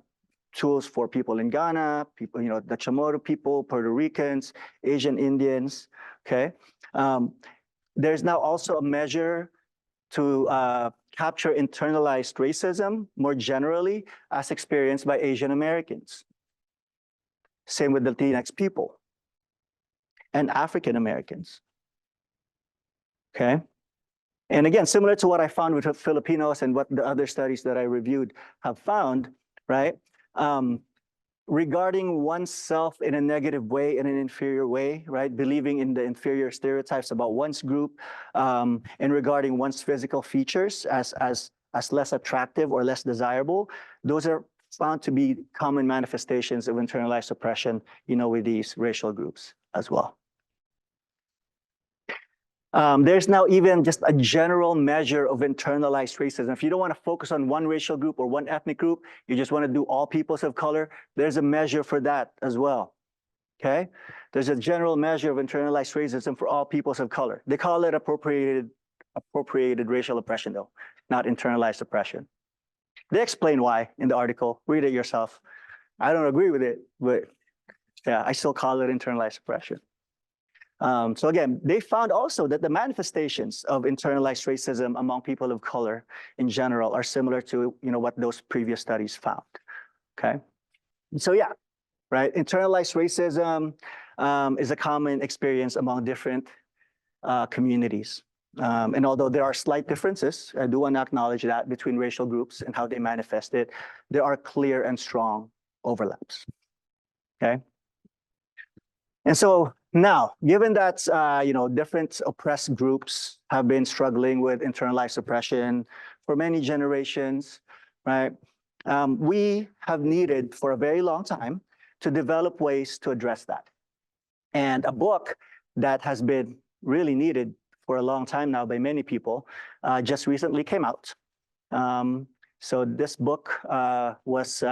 tools for people in Ghana, people, the Chamorro people, Puerto Ricans, Asian Indians, okay? There's now also a measure to capture internalized racism more generally as experienced by Asian Americans. Same with the Latinx people and African Americans, okay? And again, similar to what I found with Filipinos and what the other studies that I reviewed have found, right? Regarding oneself in a negative way, in an inferior way, right? Believing in the inferior stereotypes about one's group, and regarding one's physical features as less attractive or less desirable, those are found to be common manifestations of internalized oppression, with these racial groups as well. There's now even just a general measure of internalized racism. If you don't want to focus on one racial group or one ethnic group, you just want to do all peoples of color, there's a measure for that as well, okay? There's a general measure of internalized racism for all peoples of color. They call it appropriated racial oppression though, not internalized oppression. They explain why in the article, read it yourself. I don't agree with it, but yeah, I still call it internalized oppression. So again, they found also that the manifestations of internalized racism among people of color in general are similar to what those previous studies found. Okay, so yeah, right. Internalized racism is a common experience among different communities. And although there are slight differences, I do want to acknowledge that between racial groups and how they manifest it, there are clear and strong overlaps. Okay. And so now, given that different oppressed groups have been struggling with internalized oppression for many generations, right? We have needed for a very long time to develop ways to address that. And a book that has been really needed for a long time now by many people just recently came out. So this book was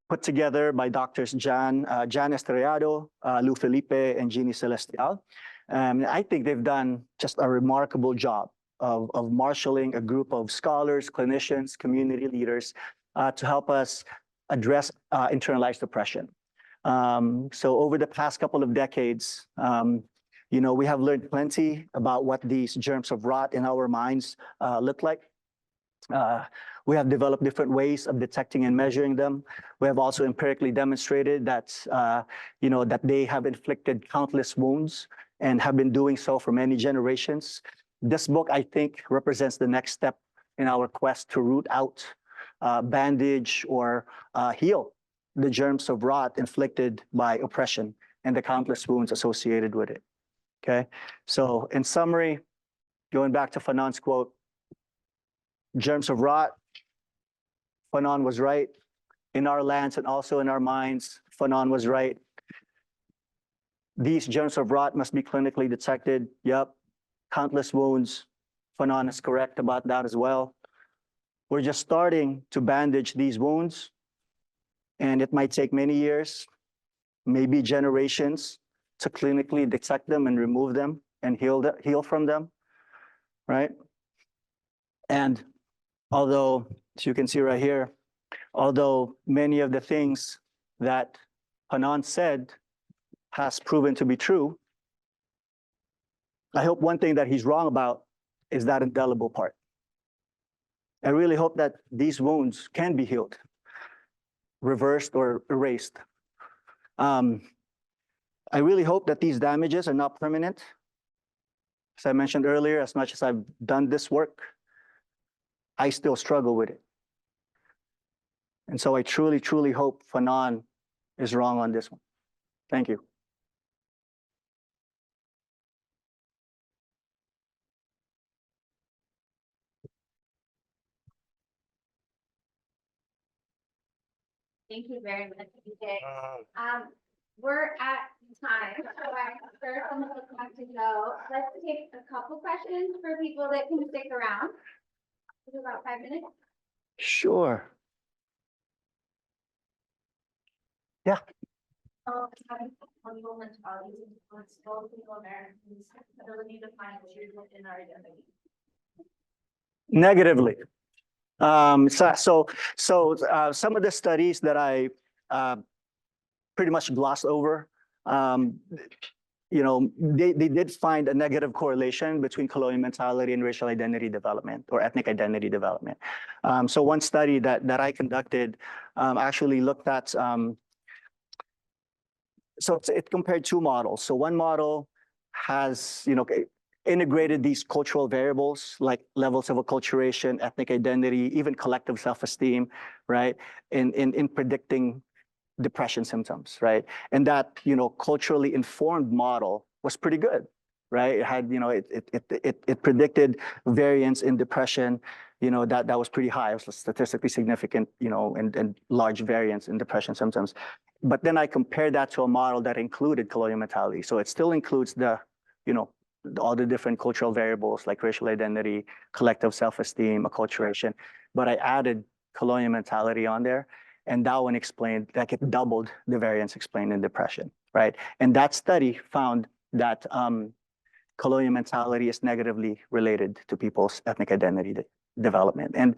put together by doctors Jan Estrellado, Lou Felipe, and Jeannie Celestial. I think they've done just a remarkable job of marshaling a group of scholars, clinicians, community leaders to help us address internalized oppression. So over the past couple of decades, we have learned plenty about what these germs of rot in our minds look like. We have developed different ways of detecting and measuring them. We have also empirically demonstrated that, that they have inflicted countless wounds and have been doing so for many generations. This book, I think, represents the next step in our quest to root out, bandage, or heal the germs of rot inflicted by oppression and the countless wounds associated with it. Okay, so in summary, going back to Fanon's quote, germs of rot, Fanon was right. In our lands and also in our minds, Fanon was right. These germs of rot must be clinically detected. Yep, countless wounds. Fanon is correct about that as well. We're just starting to bandage these wounds, and it might take many years, maybe generations, to clinically detect them and remove them and heal from them, right? And although, as you can see right here, although many of the things that Fanon said has proven to be true, I hope one thing that he's wrong about is that indelible part. I really hope that these wounds can be healed, reversed, or erased. I really hope that these damages are not permanent. As I mentioned earlier, as much as I've done this work, I still struggle with it. And so I truly, truly hope Fanon is wrong on this one. Thank you. Thank you very much, DJ. We're at time, so I'm sure some of us want to go. Let's take a couple questions for people that can stick around. It's about 5 minutes. Sure. Yeah. Colonial mentality influence Filipino Americans' ability to find achievement in our identity. Negatively. Some of the studies that I pretty much glossed over, they did find a negative correlation between colonial mentality and racial identity development or ethnic identity development. So one study that I conducted actually looked at, it compared two models. So one model has, integrated these cultural variables like levels of acculturation, ethnic identity, even collective self-esteem, right, in predicting depression symptoms, right? And that, culturally informed model was pretty good, right? It had, it predicted variance in depression, that was pretty high. It was statistically significant, and large variance in depression symptoms. But then I compared that to a model that included colonial mentality. So it still includes the, all the different cultural variables like racial identity, collective self-esteem, acculturation, but I added colonial mentality on there. And that one explained, like it doubled the variance explained in depression, right? And that study found that colonial mentality is negatively related to people's ethnic identity development. And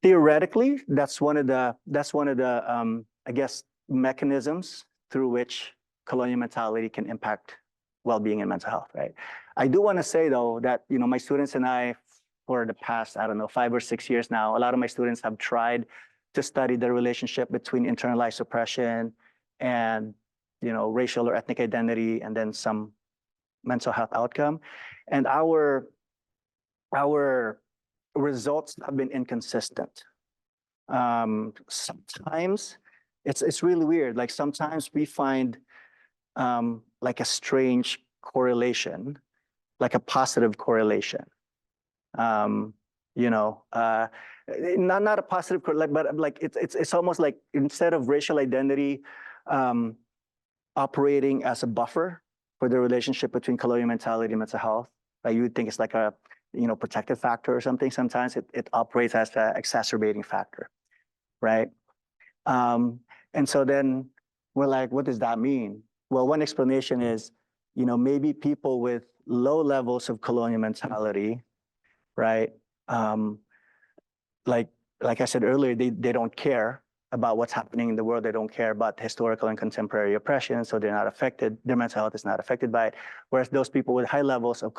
theoretically, that's one of the I guess, mechanisms through which colonial mentality can impact well-being and mental health, right? I do want to say though that, my students and I, for the past, I don't know, 5 or 6 years now, a lot of my students have tried to study the relationship between internalized suppression and, racial or ethnic identity, and then some mental health outcome. And our results have been inconsistent. Sometimes it's really weird. Like sometimes we find like a strange correlation, like a positive correlation. Not a positive, but like it's almost like instead of racial identity operating as a buffer for the relationship between colonial mentality and mental health, like you would think it's like a protective factor or something. Sometimes it operates as an exacerbating factor, right? And so then we're like, what does that mean? Well, one explanation is, maybe people with low levels of colonial mentality, right? Like I said earlier, they don't care about what's happening in the world. They don't care about historical and contemporary oppression, so they're not affected. Their mental health is not affected by it. Whereas those people with high levels of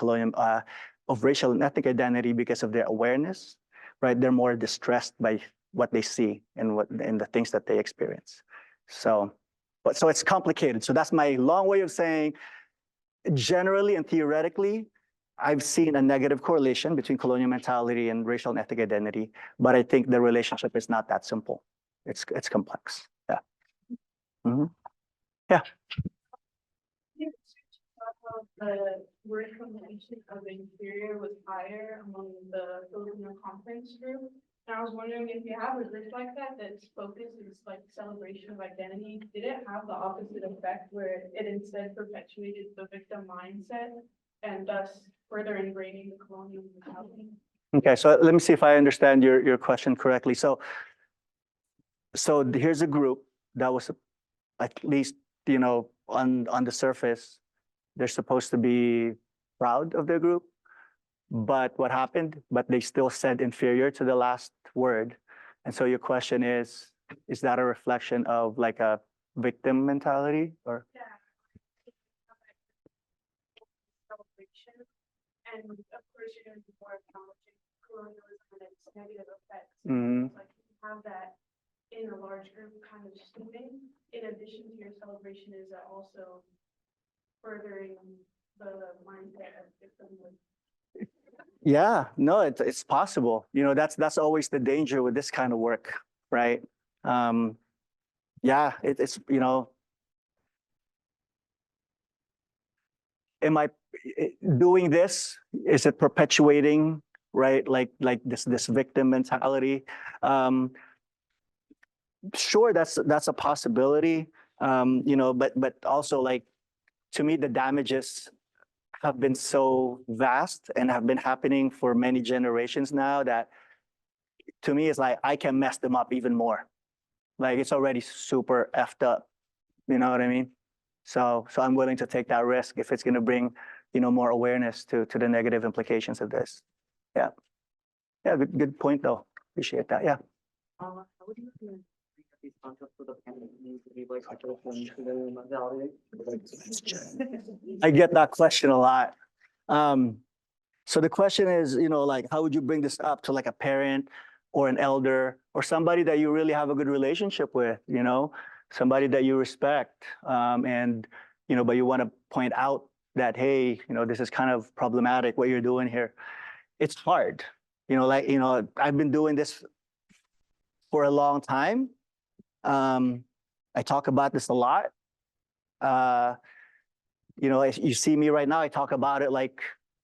of racial and ethnic identity, because of their awareness, right, they're more distressed by what they see and the things that they experience. So it's complicated. So that's my long way of saying, generally and theoretically, I've seen a negative correlation between colonial mentality and racial and ethnic identity, but I think the relationship is not that simple. It's complex. Yeah. Mm-hmm. Yeah. The word combination of inferior was higher among the Filipino conference group. And I was wondering if you have a group like that that's focused is like celebration of identity, did it have the opposite effect where it instead perpetuated the victim mindset and thus further ingraining the colonial mentality? Okay, so let me see if I understand your question correctly. So here's a group that was at least, on the surface, they're supposed to be proud of their group. But what happened? But they still said inferior to the last word. And so your question is that a reflection of like a victim mentality or? Yeah. Celebration. And of course, you're going to be more acknowledging colonialism and its negative effects. Mm-hmm. Like you have that in a large group kind of student, in addition to your celebration, is that also furthering the mindset of victimhood? Yeah, no, it's possible. You know, that's always the danger with this kind of work, right? Um, yeah, it's, you know, am doing this? Is it perpetuating, right? Like this victim mentality? Um, sure, that's a possibility. You know, but also like to me, the damages have been so vast and have been happening for many generations now that to me it's like I can mess them up even more. Like it's already super effed up. You know what I mean? So I'm willing to take that risk if it's going to bring, you know, more awareness to the negative implications of this. Yeah. Yeah. Good point though. Appreciate that. Yeah. How would you recommend these concepts for the pandemic to be like evaluate? I get that question a lot. Um, so the question is, you know, like, how would you bring this up to like a parent or an elder or somebody that you really have a good relationship with, you know, somebody that you respect, and, you know, but you want to point out that, hey, you know, this is kind of problematic what you're doing here. It's hard, you know, like, you know, I've been doing this for a long time. I talk about this a lot. Uh, you know, you see me right now, I talk about it like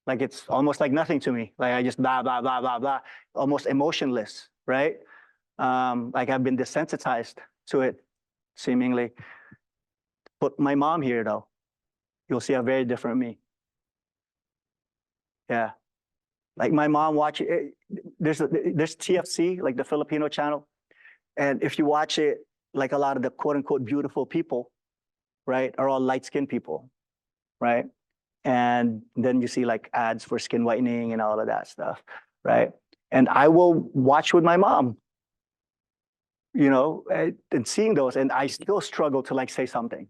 it's almost like nothing to me. Like I just blah, blah, blah, blah, blah, almost emotionless, right? Like I've been desensitized to it, seemingly. Put my mom here though, you'll see a very different me. Yeah. Like my mom there's TFC, like the Filipino channel. And if you watch it, like a lot of the quote unquote beautiful people, right, are all light-skinned people, right? And then you see like ads for skin whitening and all of that stuff, right? And I will watch with my mom, you know, and seeing those, and I still struggle to like say something.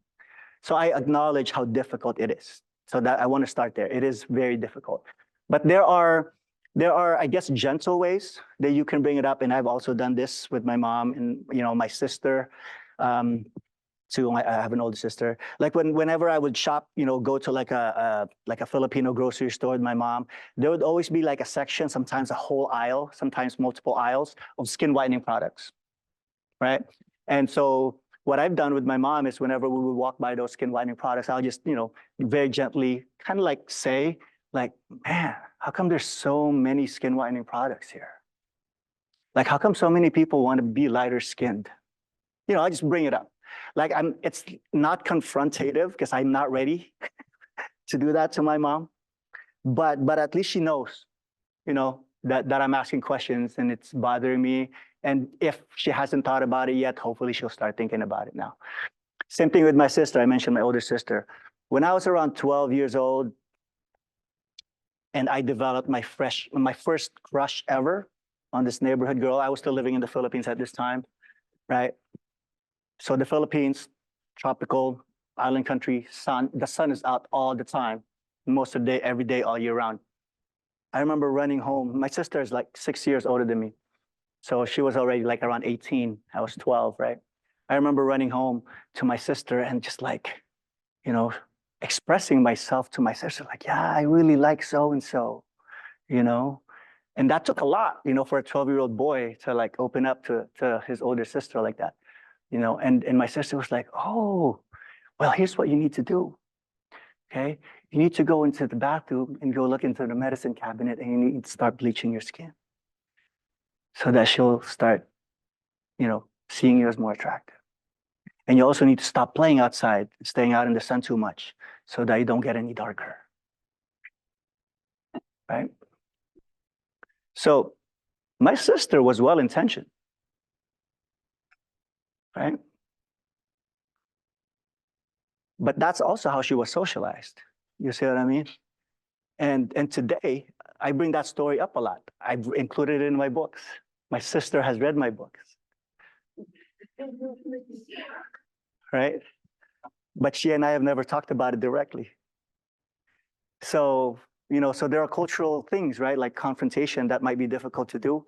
So I acknowledge how difficult it is. So that I want to start there. It is very difficult, but there are, I guess, gentle ways that you can bring it up. And I've also done this with my mom and, you know, my sister. Too. I have an older sister. Like whenever I would shop, you know, go to like a Filipino grocery store with my mom, there would always be like a section, sometimes a whole aisle, sometimes multiple aisles of skin whitening products, right? And so what I've done with my mom is whenever we would walk by those skin whitening products, I'll just, you know, very gently kind of like say, like, man, how come there's so many skin whitening products here? Like, how come so many people want to be lighter skinned? You know, I just bring it up. Like it's not confrontative because I'm not ready to do that to my mom, but at least she knows, you know, that I'm asking questions and it's bothering me. And if she hasn't thought about it yet, hopefully she'll start thinking about it now. Same thing with my sister. I mentioned my older sister. When I was around 12 years old and I developed my first crush ever on this neighborhood girl, I was still living in the Philippines at this time, right? So the Philippines, tropical island country, the sun is out all the time, most of the day, every day, all year round. I remember running home. My sister is like 6 years older than me. So she was already like around 18. I was 12, right? I remember running home to my sister and just like, you know, expressing myself to my sister, like, yeah, I really like so-and-so, you know? And that took a lot, you know, for a 12-year-old boy to like open up to his older sister like that. You know, and my sister was like, oh, well, here's what you need to do. Okay. You need to go into the bathroom and go look into the medicine cabinet and you need to start bleaching your skin so that she'll start, you know, seeing you as more attractive. And you also need to stop playing outside, staying out in the sun too much so that you don't get any darker. Right. So my sister was well-intentioned. Right. But that's also how she was socialized. You see what I mean? And today, I bring that story up a lot. I've included it in my books. My sister has read my books, right? But she and I have never talked about it directly. So, you know, so there are cultural things, right? Like confrontation that might be difficult to do,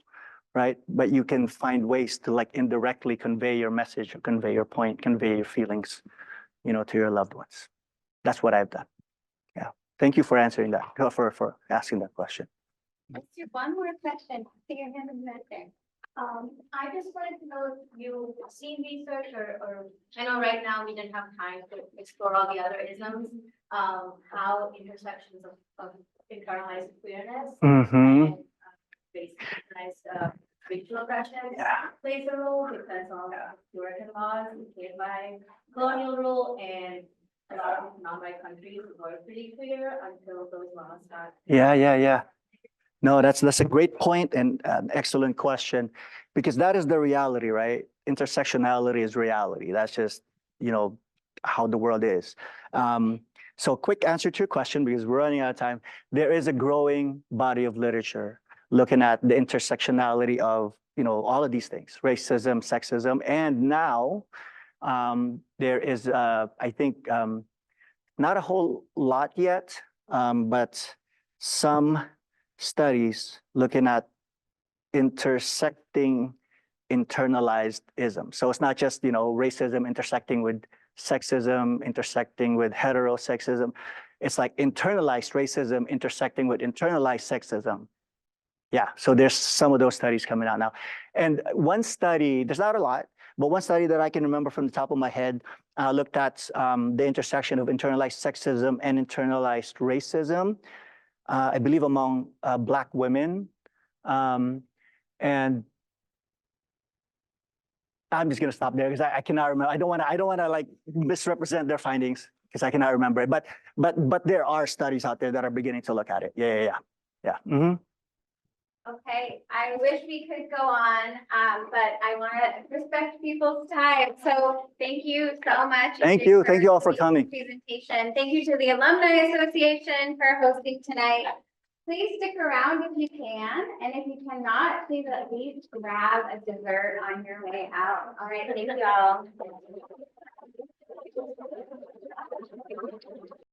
right? But you can find ways to like indirectly convey your message or convey your point, convey your feelings, you know, to your loved ones. That's what I've done. Yeah. Thank you for answering that, for asking that question. Let's do one more question. See your hand in the back there. I just wanted to know if you've seen research or, I know right now we didn't have time to explore all the other isms, how intersections of internalized queerness Mm-hmm. and basically racial oppression Yeah. plays a role because of Puritan laws created by colonial rule and a lot of non-white countries were pretty queer until those laws got. Yeah. No, that's a great point and an excellent question, because that is the reality, right? Intersectionality is reality. That's just, how the world is. So quick answer to your question, because we're running out of time. There is a growing body of literature looking at the intersectionality of, all of these things, racism, sexism, and now there is, I think, not a whole lot yet, but some studies looking at intersecting internalized ism. So it's not just, racism intersecting with sexism, intersecting with heterosexism. It's like internalized racism intersecting with internalized sexism. Yeah, so there's some of those studies coming out now. And one study, there's not a lot, but one study that I can remember from the top of my head looked at the intersection of internalized sexism and internalized racism, I believe among Black women. And I'm just going to stop there because I cannot remember. I don't want to like misrepresent their findings because I cannot remember it. But there are studies out there that are beginning to look at it. Yeah. Mm-hmm. Okay, I wish we could go on, but I want to respect people's time. So thank you so much. Thank you all for the coming. Presentation. Thank you to the Alumni Association for hosting tonight. Please stick around if you can, and if you cannot, please at least grab a dessert on your way out. All right, thank you all.